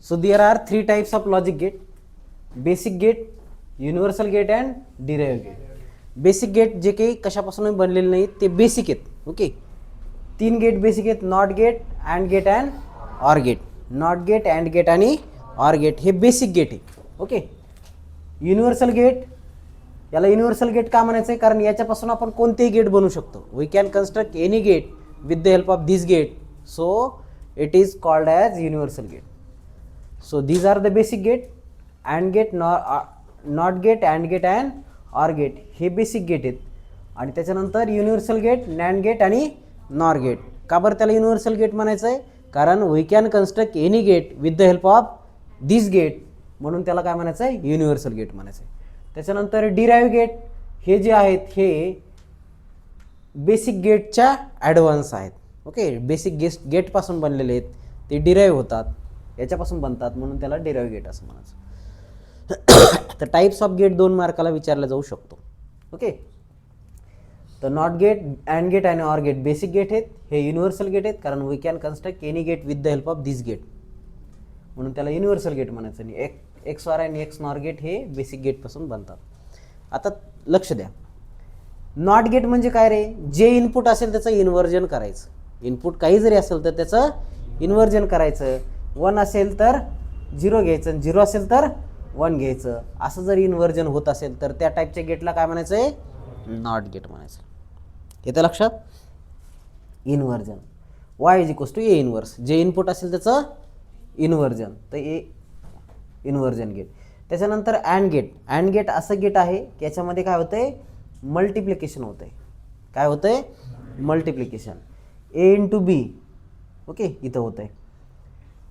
So there are three types of logic gate: basic gate, universal gate and derived gate. Basic gate जे काही कशापासून बनलेले नाहीत ते बेसिक आहेत. ओके, 3 गेट बेसिक आहेत: not gate, and gate and or gate. Not gate, and gate आणि or gate हे बेसिक गेट आहे. ओके, युनिव्हर्सल गेट, याला युनिव्हर्सल गेट का म्हणायचं आहे? कारण याच्यापासून आपण कोणतेही गेट बनवू शकतो. We can construct any gate with the help of this gate, so it is called as universal gate. So these are the basic gate. And gate, not gate, and gate and or gate हे basic gate आहेत. आणि त्याच्यानंतर universal gate, NAND gate आणि NOR gate. का बरं त्याला universal gate म्हणायचं आहे? कारण we can construct any gate with the help of this gate, म्हणून त्याला काय म्हणायचं आहे? युनिव्हर्सल गेट म्हणायचं आहे. त्याच्यानंतर डिराईव्ह गेट हे जे आहेत हे बेसिक गेटच्या ॲडव्हान्स आहेत. ओके, बेसिक गेटपासून बनलेले आहेत, ते डिराईव्ह होतात, याच्यापासून बनतात, म्हणून त्याला डिराईव्ह गेट असं म्हणायचं. तर टाईप्स ऑफ गेट 2 मार्काला विचारला जाऊ शकतो. ओके, तर नॉट गेट, अँड गेट आणि ऑर गेट बेसिक गेट आहेत. हे युनिव्हर्सल गेट आहेत कारण we can construct any gate with the help of this gate, म्हणून त्याला युनिव्हर्सल गेट म्हणायचं. आणि एक्स ऑर आणि एक्स नॉर गेट हे बेसिक गेटपासून बनतात. आता लक्ष द्या, नॉट गेट म्हणजे काय रे? जे इनपुट असेल त्याचं इन्व्हर्जन करायचं. इनपुट काही जरी असेल तर त्याचं इन्व्हर्जन करायचं. 1 असेल तर 0 घ्यायचं, 0 असेल तर 1 घ्यायचं. असं जर इन्व्हर्जन होत असेल तर त्या टाईपच्या गेटला काय म्हणायचं आहे? नॉट गेट म्हणायचं. येतं लक्षात? Inversion, Y is equals to A inverse. जे इनपुट असेल त्याचं इन्व्हर्जन, तर ए इन्व्हर्जन गेट. त्याच्यानंतर अँड गेट. अँड गेट असं गेट आहे की याच्यामध्ये काय होतंय? मल्टिप्लिकेशन होतंय. काय होतंय? Multiplication. A into B. Okay, इथं होतंय.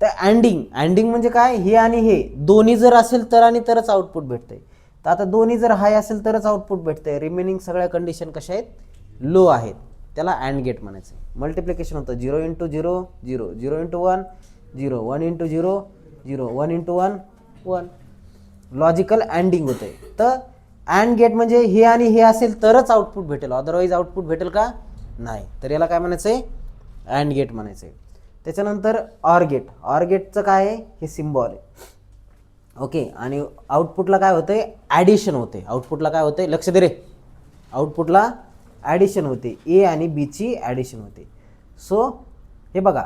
तर अँडिंग म्हणजे काय? हे आणि हे दोन्ही जर असेल तर आणि तरच आउटपुट भेटतंय. तर आता दोन्ही जर हाय असेल तरच आउटपुट भेटतंय. रिमेनिंग सगळ्या कंडिशन कशा आहेत? लो आहेत. त्याला अँड गेट म्हणायचं. मल्टिप्लिकेशन होतं 0 into 0 0, 0 into 1 0, 1 into 0 0, 1 into 1 1. Logical anding होतंय. तर अँड गेट म्हणजे हे आणि हे असेल तरच आउटपुट भेटेल, अदरवाईज आउटपुट भेटेल का? नाही. तर याला काय म्हणायचं आहे? अँड गेट म्हणायचं आहे. त्याच्यानंतर ऑर गेट. ऑर गेटचं काय आहे? हे सिम्बॉल आहे. ओके, आणि आउटपुटला काय होतंय? ॲडिशन होते. आउटपुटला काय होतंय? लक्ष दे रे, आउटपुटला ॲडिशन होते. ए आणि बीची ॲडिशन होते. सो हे बघा,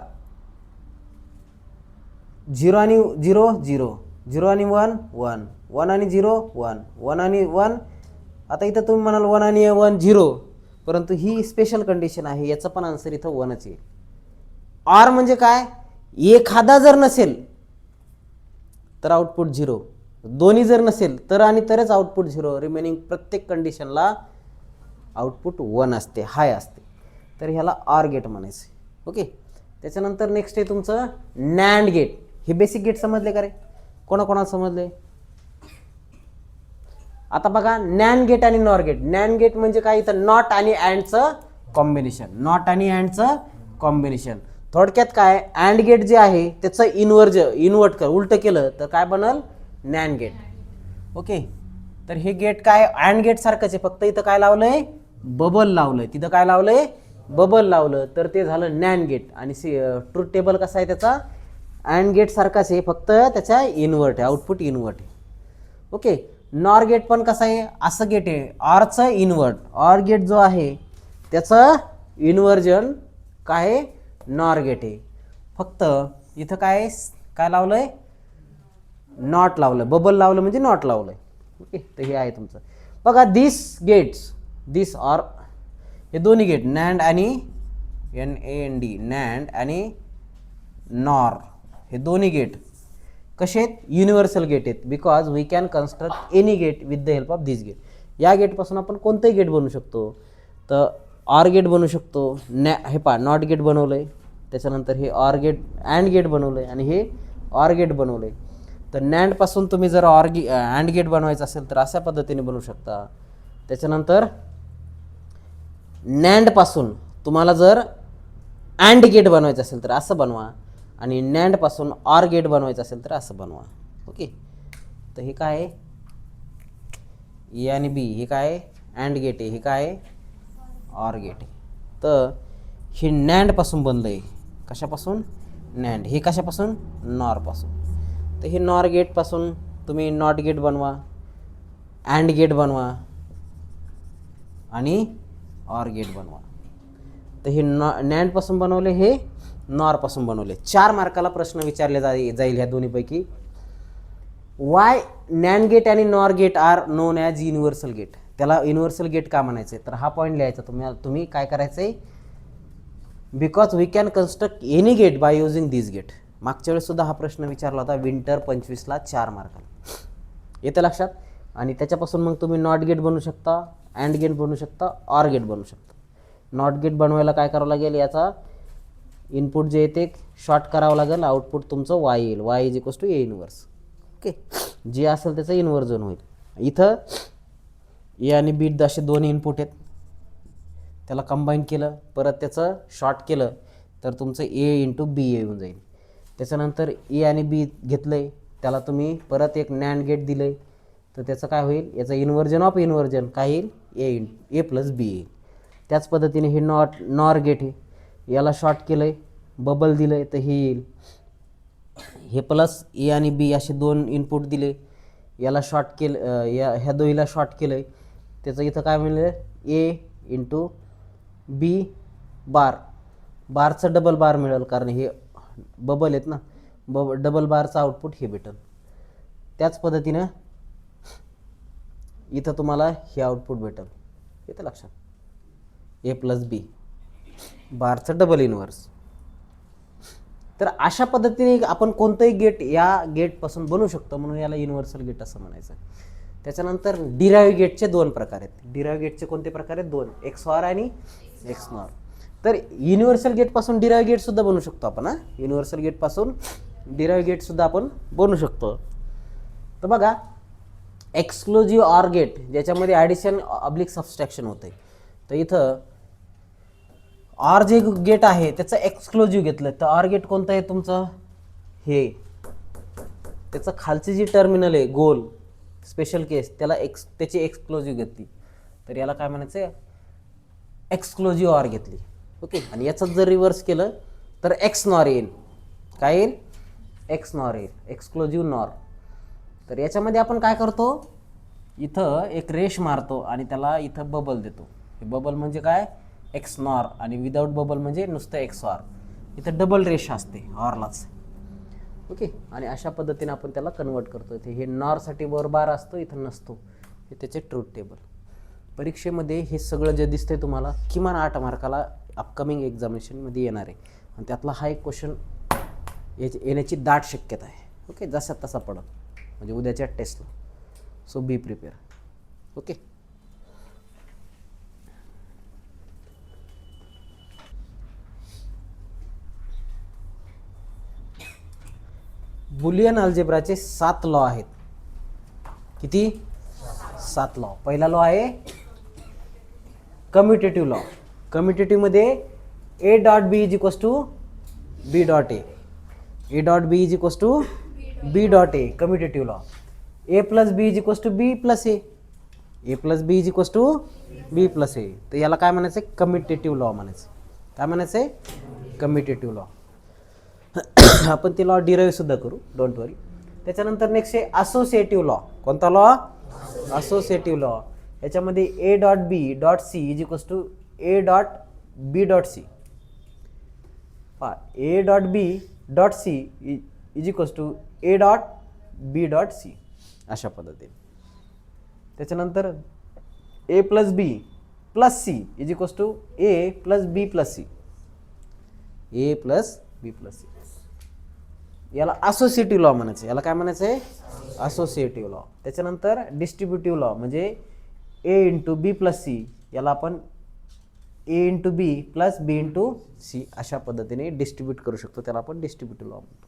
0 आणि 0 0, 0 आणि 1 1, 1 आणि 0 1, 1 आणि 1. आता इथं तुम्ही म्हणाल 1 आणि 1 0, परंतु ही स्पेशल कंडिशन आहे. याचं पण आन्सर इथं 1च येईल. ऑर म्हणजे काय? एखादा जर नसेल तर आउटपुट 0, दोन्ही जर नसेल तर आणि तरच आउटपुट 0. रिमेनिंग प्रत्येक कंडिशनला आउटपुट 1 असते, हाय असते. तर ह्याला ऑर गेट म्हणायचं. ओके, त्याच्यानंतर नेक्स्ट आहे तुमचं नॅन्ड गेट. हे बेसिक गेट समजले का रे? कोणाकोणाला समजले? आता बघा, नॅन्ड गेट आणि नॉर गेट. नॅन्ड गेट म्हणजे काय? इथं नॉट आणि अँडचं कॉम्बिनेशन. नॉट आणि अँडचं कॉम्बिनेशन. थोडक्यात काय? अँड गेट जे आहे त्याचं इन्व्हर्ट उलटं केलं तर काय बनल? NAND gate. ओके, तर हे गेट काय? अँड गेट सारखंच आहे, फक्त इथं काय लावलंय? बबल लावलंय. तिथं काय लावलंय? बबल लावलं, तर ते झालं नॅन्ड गेट. आणि ट्रूथ टेबल कसा आहे त्याचा? अँड गेट सारखाच आहे, फक्त त्याचा इन्व्हर्ट आहे, आउटपुट इन्व्हर्ट आहे. ओके, नॉर गेट पण कसं आहे? असं गेट आहे, ऑरचं इन्व्हर्ट. ऑर गेट जो आहे त्याचं इन्व्हर्जन काय आहे? नॉर गेट आहे. फक्त इथं काय काय लावलंय? नॉट लावलं, बबल लावलं म्हणजे नॉट लावलंय. ओके, तर हे आहे तुमचं. बघा, दिस गेट्स, दिस ऑर हे दोन्ही गेट, नॅन्ड आणि NAND, नॅन्ड आणि नॉर, हे दोन्ही गेट कसे आहेत? युनिव्हर्सल गेट आहेत. Because we can construct any gate with the help of this gate. या गेटपासून आपण कोणतंही गेट बनवू शकतो. तर ऑर गेट बनवू शकतो. हे पहा, नॉट गेट बनवलं आहे. त्याच्यानंतर हे ऑर गेट, अँड गेट बनवलं आहे आणि हे ऑर गेट बनवलं आहे. तर नॅन्डपासून तुम्ही जर अँड गेट बनवायचं असेल तर अशा पद्धतीने बनवू शकता. त्याच्यानंतर नॅन्डपासून तुम्हाला जर अँड गेट बनवायचं असेल तर असं बनवा, आणि नॅन्डपासून ऑर गेट बनवायचं असेल तर असं बनवा. ओके, तर हे काय आहे? ए आणि बी. हे काय आहे? अँड गेट आहे. हे काय आहे? ऑर गेट आहे. तर हे नॅन्डपासून बनलं आहे. कशापासून? नॅन्ड. हे कशापासून? नॉरपासून. तर हे नॉर गेटपासून तुम्ही नॉट गेट बनवा, अँड गेट बनवा आणि ऑर गेट बनवा. तर हे नॅन्डपासून बनवले, हे नॉरपासून बनवले. 4 मार्काला प्रश्न विचारले जाईल ह्या दोन्हीपैकी. वाय नॅन्ड गेट आणि NOR gate are known as universal gate. त्याला युनिव्हर्सल गेट का म्हणायचं आहे, तर हा पॉईंट लिहायचा तुम्ही काय करायचं आहे, because we can construct any gate by using this gate. मागच्या वेळेस सुद्धा हा प्रश्न विचारला होता विंटर 25ला 4 मार्काला. येतं लक्षात. आणि त्याच्यापासून मग तुम्ही नॉट गेट बनवू शकता, अँड गेट बनवू शकता, ऑर गेट बनवू शकता. नॉट गेट बनवायला काय करावं लागेल, याचा इनपुट जे येते शॉर्ट करावं लागेल, आउटपुट तुमचं वाय येईल. Y is equals to A inverse. Okay, जे असेल त्याचं इन्व्हर्जन होईल. इथं ए आणि बी असे दोन इनपुट आहेत, त्याला कंबाईन केलं, परत त्याचं शॉर्ट केलं तर तुमचं ए इंटू बी येऊन जाईल. त्याच्यानंतर ए आणि बी घेतलं आहे, त्याला तुम्ही परत एक नॅन्ड गेट दिलं आहे, तर त्याचं काय होईल, याचं इन्व्हर्जन ऑफ इन्व्हर्जन काय येईल, ए प्लस बी येईल. त्याच पद्धतीने हे नॉर गेट आहे, याला शॉर्ट केलं आहे, बबल दिलं आहे, तर हे येईल. हे प्लस ए आणि बी असे दोन इनपुट दिले, याला शॉर्ट केलं, ह्या दोहीला शॉर्ट केलं आहे, त्याचं इथं काय मिळेल, ए इंटू बी बार. बारचं डबल बार मिळेल, कारण हे बबल आहेत ना, डबल बारचं आउटपुट हे भेटेल. त्याच पद्धतीनं इथं तुम्हाला हे आउटपुट भेटेल. येतं लक्षात, ए प्लस बी, बारचं डबल इनवर्स. तर अशा पद्धतीने आपण कोणतंही गेट या गेटपासून बनवू शकतो, म्हणून याला युनिव्हर्सल गेट असं म्हणायचं. त्याच्यानंतर डिराइव्ह गेटचे 2 प्रकार आहेत. डिराइव्ह गेटचे कोणते प्रकार आहेत, 2, एक्सऑर आणि एक्सनॉर. तर युनिव्हर्सल गेटपासून डिराइव्ह गेटसुद्धा बनवू शकतो आपण. युनिव्हर्सल गेटपासून डिराइव्ह गेटसुद्धा आपण बनवू शकतो. तर बघा, एक्सक्लुझिव्ह ऑर गेट ज्याच्यामध्ये ॲडिशन ऑब्लिक सबस्ट्रॅक्शन होते, तर इथं ऑर जे गेट आहे त्याचं एक्सक्लुझिव्ह घेतलं. तर ऑर गेट कोणतं आहे तुमचं, हे त्याचं खालची जी टर्मिनल आहे गोल स्पेशल केस, त्याला त्याची एक्सक्लुझिव्ह घेतली, तर याला काय म्हणायचं, एक्सक्लुझिव्ह ऑर घेतली. ओके, आणि याचं जर रिव्हर्स केलं तर एक्स नॉर येईल. काय येईल, एक्स नॉर येईल, एक्सक्लुझिव्ह नॉर. तर याच्यामध्ये आपण काय करतो, इथं एक रेष मारतो आणि त्याला इथं बबल देतो. हे बबल म्हणजे काय, एक्स नॉर, आणि विदाऊट बबल म्हणजे नुसतं एक्स ऑर. इथं डबल रेष असते ऑरलाच. ओके, आणि अशा पद्धतीने आपण त्याला कन्वर्ट करतो. इथे हे नॉरसाठी वर बार असतो, इथं नसतो. हे त्याचे ट्रूथ टेबल. परीक्षेमध्ये हे सगळं जे दिसतंय तुम्हाला किमान 8 मार्काला अपकमिंग एक्झामिनेशनमध्ये येणार आहे, आणि त्यातला हा एक क्वेश्चन येण्याची दाट शक्यता आहे. ओके, जसा तसा पडत म्हणजे उद्याच्या टेस्टला. So be prepare. Okay, Boolean अल्जेब्राचे 7 लॉ आहेत. किती, 7 लॉ. पहिला लॉ आहे कम्युटेटिव्ह लॉ. कम्युटेटिव्हमध्ये A dot B is equals to B dot A. A dot B is equals to B dot A. Commutative law. A plus B is equals to B plus A. A plus B is equals to B plus A. तर याला काय म्हणायचं, commutative law म्हणायचं. काय म्हणायचं, commutative law. आपण ते law derive सुद्धा करू, डोंट वरी. त्याच्यानंतर नेक्स्ट आहे असोसिएटिव्ह लॉ. कोणता लॉ, असोसिएटिव्ह लॉ. याच्यामध्ये A dot B dot C is equals to A dot B dot C. A dot B dot C is equals to A dot B dot C, अशा पद्धतीने. त्याच्यानंतर A plus B plus C is equals to A plus B plus C. A plus B plus C, याला associative law म्हणायचं. याला काय म्हणायचं आहे, associative law. त्याच्यानंतर डिस्ट्रीब्युटिव्ह लॉ म्हणजे ए इंटू बी प्लस सी, याला आपण ए इंटू बी प्लस बी इंटू सी अशा पद्धतीने डिस्ट्रीब्यूट करू शकतो, त्याला आपण डिस्ट्रीब्युटिव्ह लॉ म्हणतो.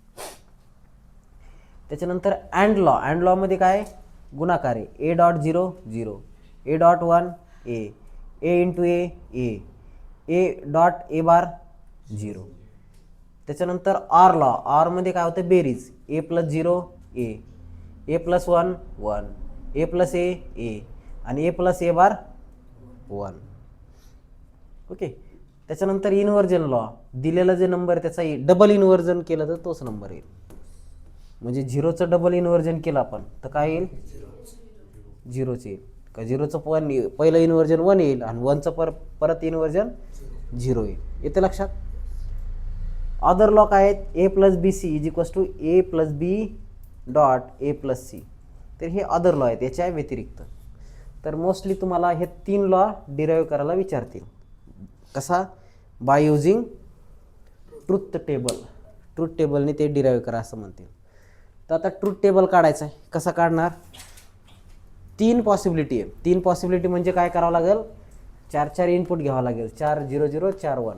त्याच्यानंतर अँड लॉ. अँड लॉमध्ये काय, गुणाकार आहे. A dot 0 0, A dot 1 A, A into A A, A dot A bar 0. त्याच्यानंतर ऑर लॉ. ऑरमध्ये काय होतं, बेरीज. A plus 0 A, A plus 1 1, A plus A A, आणि A plus A bar 1. Okay, त्याच्यानंतर इन्व्हर्जन लॉ. दिलेला जे number त्याचा डबल इन्व्हर्जन केलं तर तोच नंबर येईल. म्हणजे झिरोचं डबल इन्व्हर्जन केलं आपण तर काय येईल, झिरोचं येईल. का झिरोचं पहिलं इन्व्हर्जन 1 येईल आणि 1चं परत इन्व्हर्जन 0 येईल. येते लक्षात. अदर लॉ काय आहेत, A plus B C is equals to A plus B dot A plus C. तर हे अदर लॉ आहेत याच्या व्यतिरिक्त. तर मोस्टली तुम्हाला हे 3 लॉ डिराईव्ह करायला विचारतील. कसा, by using truth table. Truth टेबलने ते डिराईव्ह करा असं म्हणतील. तर आता ट्रूथ टेबल काढायचं आहे. कसा काढणार, 3 पॉसिबिलिटी आहे. 3 पॉसिबिलिटी म्हणजे काय करावं लागेल, 4 इनपुट घ्यावं लागेल. 4 0 0 4 1.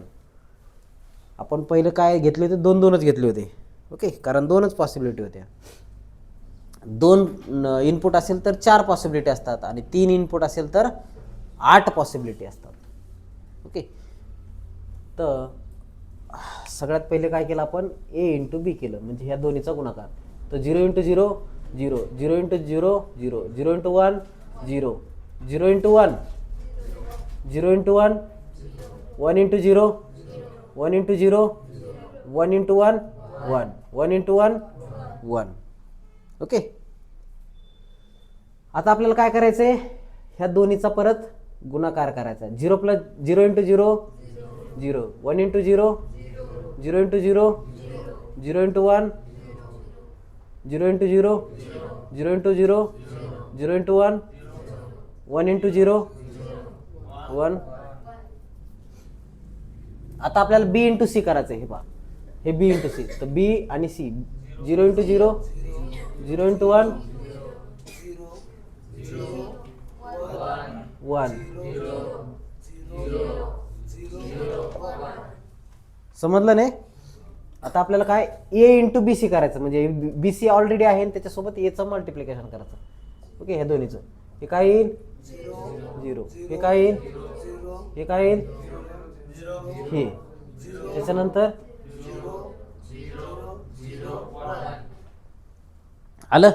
आपण पहिलं काय घेतले होते, 2 2च घेतले होते. ओके, कारण 2च पॉसिबिलिटी होत्या. 2 इनपुट असेल तर 4 पॉसिबिलिटी असतात आणि 3 इनपुट असेल तर 8 पॉसिबिलिटी असतात. ओके, तर सगळ्यात पहिले काय केलं आपण, ए इंटू बी केलं म्हणजे ह्या दोन्हीचा गुणाकार. तर 0 into 0 0, 0 into 0 0, 0 into 1 0, 0 into 1 0 into 1, 1 into 0 1 into 0, 1 into 1 1, 1 into 1 1. Okay, आता आपल्याला काय करायचं आहे, ह्या दोन्हीचा परत गुणाकार करायचा. 0 plus 0 into 0 0, 1 into 0 0 into 0, 0 into 1 0 into 0, 0 into 0 0 into 1, 1 into 0 1. आता आपल्याला बी इंटू सी करायचं आहे. हे पहा, हे बी इंटू सी. तर बी आणि सी 0 इंटू 0 0 इंटू 1 1. समजलं नाही. आता आपल्याला काय, ए इंटू बी सी करायचं म्हणजे बी सी ऑलरेडी आहे आणि त्याच्यासोबत एचं मल्टिप्लिकेशन करायचं. ओके, हे दोन्हीचं. हे काय येईल 0, हे काय येईल, हे काय येईल, हे. त्याच्यानंतर आलं.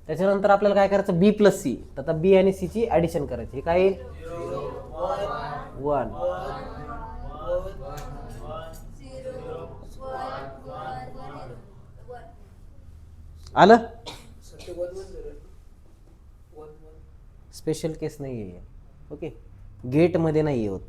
त्याच्यानंतर आपल्याला काय करायचं, बी प्लस सी. तर आता बी आणि सी ची ऍडिशन करायची. हे काय येईल 1. आलं. स्पेशल केस नाही आहे. ओके, गेटमध्ये नाही होत.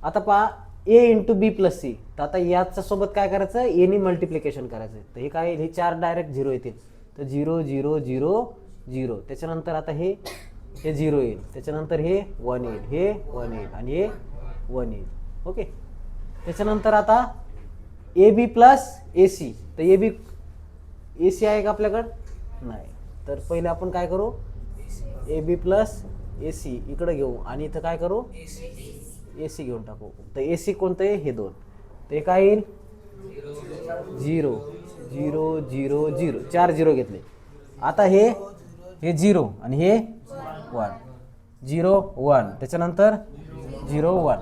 आता पहा, ए इंटू बी प्लस सी. तर आता याच्या सोबत काय करायचं, एनी मल्टिप्लिकेशन करायचं. तर हे काय, हे 4 डायरेक्ट 0 येतील. तर 0 0 0 0. त्याच्यानंतर आता हे 0 येईल. त्याच्यानंतर हे 1 येईल, हे 1 येईल आणि हे 1 येईल. ओके, त्याच्यानंतर आता ए बी प्लस ए सी. तर ए सी आहे का आपल्याकडं, नाही. तर पहिले आपण काय करू, ए बी प्लस ए सी इकडे घेऊ आणि इथं काय करू, ए सी घेऊन टाकू. तर ए सी कोणतं आहे, हे 2. ते काय येईल 0 0 0 0. 4 0 घेतले. आता हे 0 आणि हे 1, 0 1. त्याच्यानंतर 0 1.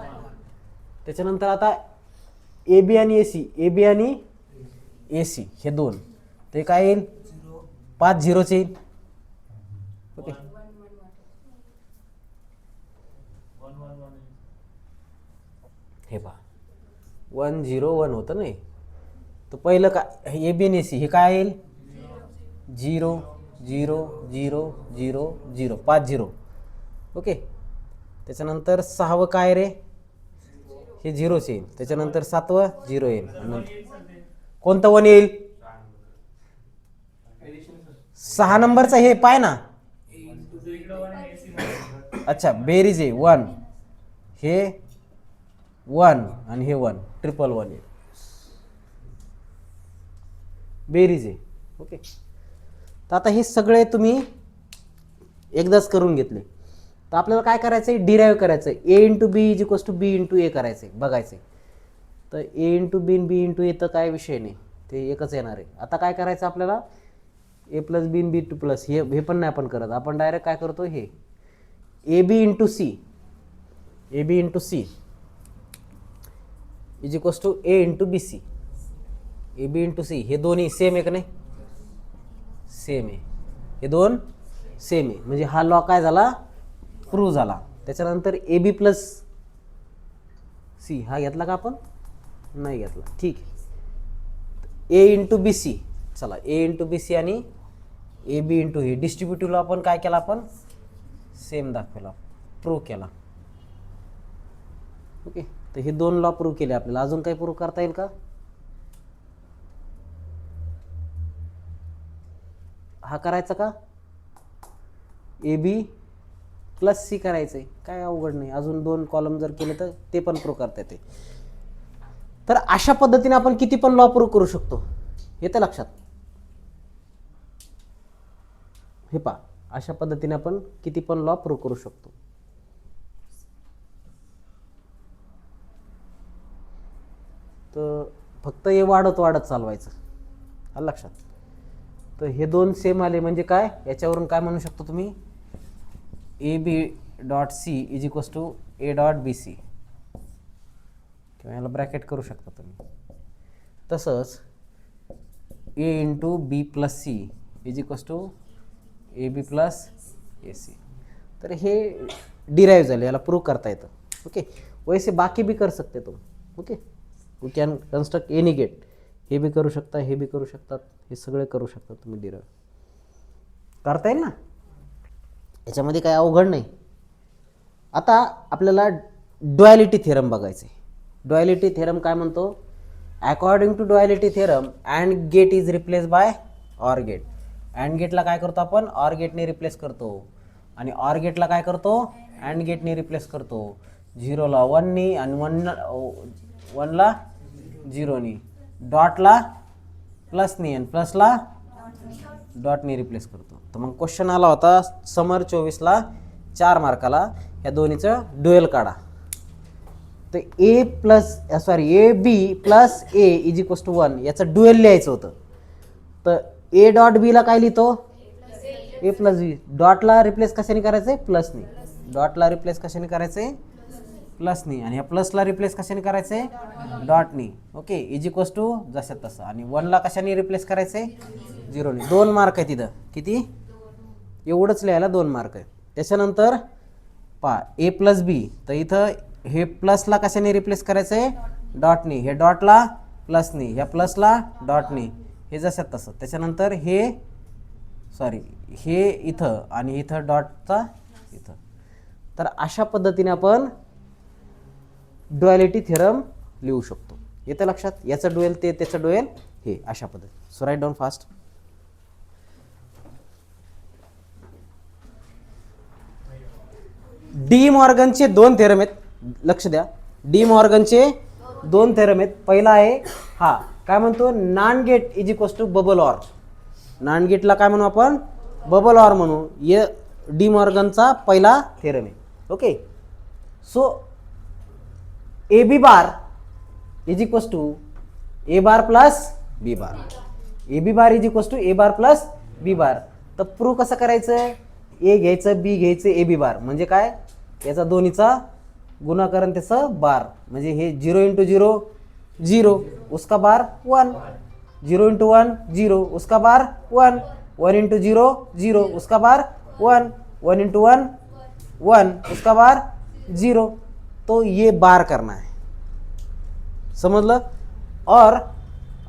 त्याच्यानंतर आता ए बी आणि ए सी, ए बी आणि ए सी हे 2. ते काय येईल 5 0चे येईल. ओके, हे पहा 1 0 1 होतं नाही. तर पहिलं काय, ए बी आणि ए सी हे काय येईल 0 0 0 0 0, 5 0. ओके, त्याच्यानंतर 6वं काय रे, हे 0च येईल. त्याच्यानंतर 7वं 0 येईल. कोणतं 1 येईल, 6 नंबरचा हे पाय ना. अच्छा, बेरीज आहे 1, हे 1 आणि हे 1, ट्रिपल 1 येईल. बेरीज आहे. ओके, तर आता हे सगळे तुम्ही एकदाच करून घेतले. तर आपल्याला काय करायचं आहे, डिराईव्ह करायचं आहे. A into B is equals to B into A करायचं आहे, बघायचं आहे. तर ए इंटू बी बी इंटू ए तर काय विषय नाही, ते एकच येणार आहे. आता काय करायचं आपल्याला, ए प्लस बी बी टू प्लस हे पण नाही आपण करत. आपण डायरेक्ट काय करतो, हे A B into C, A B into C is equals to A into B C. A B into C हे दोन्ही सेम आहे का नाही, सेम आहे. हे 2 सेम आहे म्हणजे हा लॉ काय झाला, प्रूव्ह झाला. त्याच्यानंतर ए बी प्लस सी हा घेतला का आपण, नाही घेतला. ठीक आहे, ए इंटू बी सी, चला ए इंटू बी सी आणि ए बी इंटू हे डिस्ट्रीब्युटिव्हला आपण काय केला, आपण सेम दाखवला, प्रूव्ह केला. ओके, तर हे 2 लॉ प्रूव्ह केले आपल्याला. अजून काही प्रूव्ह करता येईल का? हा करायचा का? ए बी प्लस सी करायचं आहे, काय अवघड नाही. अजून 2 कॉलम जर केले तर ते पण प्रूव्ह करता येते. तर अशा पद्धतीने आपण किती पण लॉ प्रूव्ह करू शकतो, येतं लक्षात. हे पहा, अशा पद्धतीने आपण किती पण लॉ प्रूव्ह करू शकतो. तर फक्त हे वाढत वाढत चालवायचं, आलं लक्षात. तर हे 2 सेम आले म्हणजे काय, याच्यावरून काय म्हणू शकतो तुम्ही, A B dot C is equals to A dot B C, किंवा याला ब्रॅकेट करू शकता तुम्ही. तसंच A into B plus C is equals to A B plus A C. तर हे डिराइव झाले, याला प्रूव्ह करता येतं. ओके, वैसे बाकी भी कर सकते तुम. Okay, we can construct any gate. हे बी करू शकता, हे बी करू शकतात, हे सगळे करू शकता तुम्ही. डिराइव करता येईल ना, याच्यामध्ये काय अवघड नाही. आता आपल्याला ड्युॲलिटी थेरम बघायचं आहे. ड्युॲलिटी थेरम काय म्हणतो, according to duality theorem and gate is replace by or gate. And गेटला काय करतो आपण, ऑर गेटने रिप्लेस करतो, आणि ऑर गेटला काय करतो, अँड गेटने रिप्लेस करतो. 0ला 1नी आणि 1ला 0नी, डॉटला प्लसनी आणि प्लसला डॉटने रिप्लेस करतो. तर मग क्वेश्चन आला होता समर 24ला 4 मार्काला, या दोन्हीचं ड्युएल काढा. तर A B plus A is equals to 1 याचं ड्युएल लिहायचं होतं. तर ए डॉट बीला काय लिहितो, ए प्लस बी. डॉटला रिप्लेस कशाने करायचंय, प्लसनी. डॉटला रिप्लेस कशाने करायचंय, प्लसनी. आणि या प्लसला रिप्लेस कशाने करायचंय, डॉटनी. ओके, इज इक्वल्स टू जसं तसं. आणि 1ला कशाने रिप्लेस करायचंय, 0नी. 2 मार्क आहे तिथं. किती, एवढंच लिहायला 2 मार्क आहे. त्याच्यानंतर पहा ए प्लस बी, तर इथं हे प्लसला कशाने रिप्लेस करायचंय, डॉटनी. हे डॉटला प्लसनी, ह्या प्लसला डॉटनी, हे जसं तसं. त्याच्यानंतर हे इथं आणि इथं डॉटचा इथं. तर अशा पद्धतीने आपण ड्युॲलिटी थेरम लिहू शकतो. येतं लक्षात, याचं ड्युएल ते, त्याचं ड्युएल हे, अशा पद्धतीने. So write down fast. De मॉर्गनचे 2 थेरम आहेत, लक्ष द्या. डी मॉर्गनचे 2 थेरम आहेत. पहिला आहे हा, काय म्हणतो, NAND gate is equals to bubble or. NAND गेटला काय म्हणू आपण, बबल ऑर म्हणू. ये डी मॉर्गनचा पहिला थेरम आहे. Okay, so A B bar is equals to A bar plus B bar. A B bar is equals to A bar plus B bar. तर prove कसं करायचं, ए घ्यायचं, बी घ्यायचं, ए बी बार म्हणजे काय, याचा दोन्हीचा गुणाकार आणि त्याचं बार. म्हणजे हे 0 इंटू 0 0, उसका बार 1. 0 इंटू 1 0, उसका बार 1. 1 इंटू 0 0, उसका बार 1. 1 इंटू 1 1, उसका बार 0. तो ये बार करना है, समझ लो. और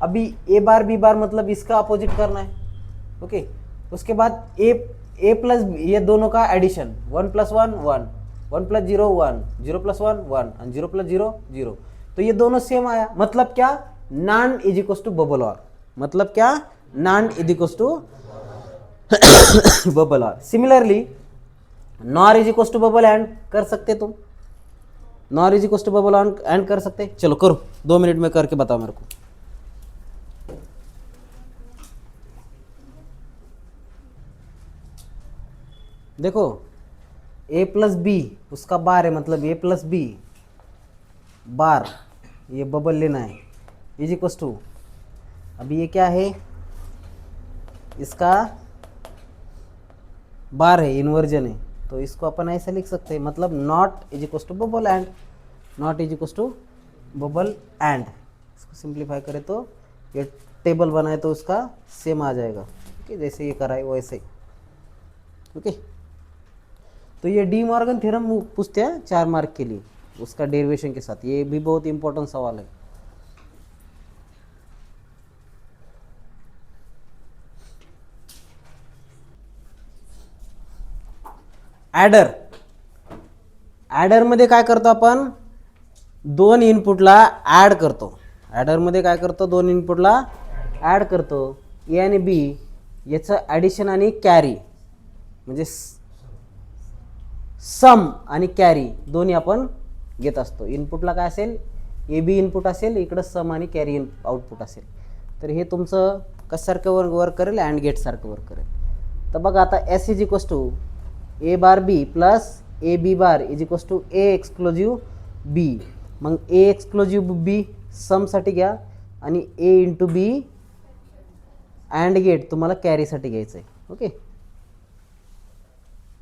अभी ए बार बी बार मतलब इसका अपोजिट करना है. ओके, उसके बाद ए प्लस ये दोनों का एडिशन, 1 प्लस 1 1, 1 प्लस 0 1, 0 प्लस 1 1 और 0 प्लस 0 0. तो ये दोनों सेम आया. मतलब क्या, NAND is equals to bubble or. मतलब क्या, NAND is equals to bubble or. Similarly NOR is equals to bubble and कर सकते तुम. NOR is equals to bubble and कर सकते. चलो करो, 2 मिनट में करके बताओ मेरे को. देखो ए प्लस बी उसका बार है, मतलब ए प्लस बी बार, ये बबल लेना है, इज इक्वल्स टू, अभी ये क्या है, इसका बार है, इन्वर्जन है, तो इसको अपन ऐसे लिख सकते हैं. मतलब not is equals to bubble and, not is equals to bubble and. इसको सिंप्लीफाई करें तो ये टेबल बनाए तो उसका सेम आ जाएगा. ओके, जैसे ये कराए वैसे. ओके, तो ये डी मॉर्गन थ्योरम पूछते हैं 4 मार्क के लिए, उसका डेरिवेशन के साथ. ये भी बहुत इंपॉर्टेंट सवाल है. ॲडरमध्ये काय करतो आपण, दोन इनपुटला ॲड करतो. ॲडरमध्ये काय करतो, दोन इनपुटला ॲड करतो. ए आणि बी याचं ॲडिशन आणि कॅरी म्हणजे सम आणि कॅरी दोन्ही आपण घेत असतो. इनपुटला काय असेल, ए बी इनपुट असेल, इकडं सम आणि कॅरी आउटपुट असेल. तर हे तुमचं कशासारखं वर्क करेल, अँड गेटसारखं वर्क करेल. तर बघा आता S is equals to A bar B plus A B bar is equals to A exclusive B. मग ए एक्सक्लुझिव्ह बी समसाठी घ्या आणि A into B AND gate तुम्हाला कॅरीसाठी घ्यायचं आहे. ओके,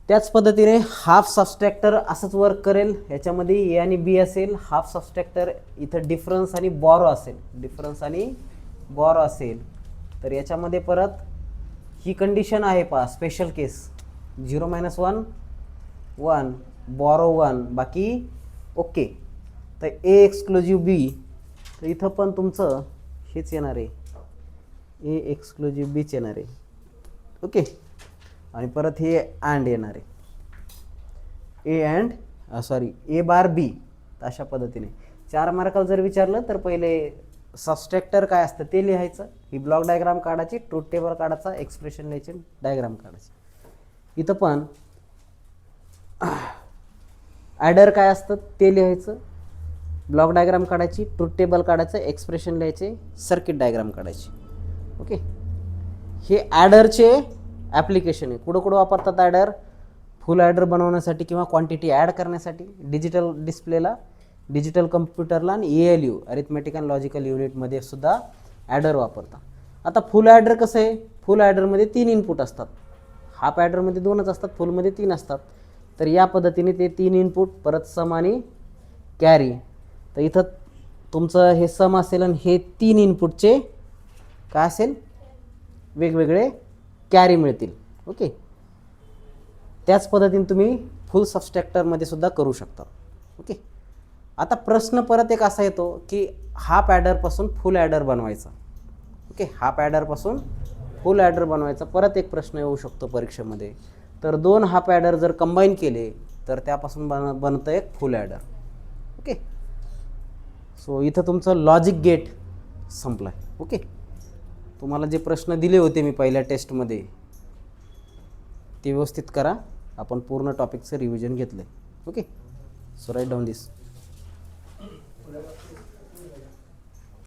त्याच पद्धतीने हाफ सबस्ट्रॅक्टर असंच वर्क करेल. याच्यामध्ये ए आणि बी असेल, हाफ सबस्ट्रॅक्टर इथं डिफरन्स आणि बॉरो असेल. तर याच्यामध्ये परत ही कंडिशन आहे पहा, स्पेशल केस 0-1 1 बॉरो 1 बाकी ओके. तर ए एक्सक्लुझिव्ह बी, तर इथं पण तुमचं हेच येणार आहे, ए एक्सक्लुझिव्ह बीच येणार आहे. ओके, आणि परत हे अँड येणार आहे, ए बार बी. तर अशा पद्धतीने 4 मार्काला जर विचारलं तर पहिले सबस्ट्रॅक्टर काय असतं ते लिहायचं, ही ब्लॉक डायग्राम काढायची, ट्रूथ टेबल काढायचा, एक्सप्रेशन लिहायचे, डायग्राम काढायची. इथं पण ॲडर काय असतं ते लिहायचं, ब्लॉक डायग्राम काढायची, ट्रूथ टेबल काढायचं, एक्सप्रेशन लिहायचे, सर्किट डायग्राम काढायची. ओके, हे ॲडरचे ॲप्लिकेशन आहे. कुठं वापरतात ॲडर, फुल ॲडर बनवण्यासाठी किंवा क्वांटिटी ॲड करण्यासाठी, डिजिटल डिस्प्लेला, डिजिटल कम्प्युटरला आणि ALU अरिथमेटिक अँड लॉजिकल युनिटमध्ये सुद्धा ॲडर वापरतात. आता फुल ॲडर कसं आहे, फुल ॲडरमध्ये 3 इनपुट असतात, हाफ ॲडरमध्ये 2च असतात, फुलमध्ये 3 असतात. तर या पद्धतीने ते 3 इनपुट परत सम आणि कॅरी. तर इथं तुमचं हे सम असेल आणि हे 3 इनपुटचे काय असेल, वेगवेगळे कॅरी मिळतील. ओके, त्याच पद्धतीने तुम्ही फुल सबस्ट्रॅक्टरमध्ये सुद्धा करू शकता. ओके, आता प्रश्न परत एक असा येतो की हाफ ॲडरपासून फुल ॲडर बनवायचा. ओके, हाफ ॲडरपासून फुल ॲडर बनवायचा परत एक प्रश्न येऊ शकतो परीक्षेमध्ये. तर 2 हाफ ॲडर जर कंबाईन केले तर त्यापासून बनतं एक फुल ॲडर. ओके, सो इथं तुमचं लॉजिक गेट संपलं आहे. ओके, तुम्हाला जे प्रश्न दिले होते मी पहिल्या टेस्टमध्ये ते व्यवस्थित करा. आपण पूर्ण टॉपिकचं रिव्हिजन घेतलं आहे. ओके, सो राईट डाऊन दिस.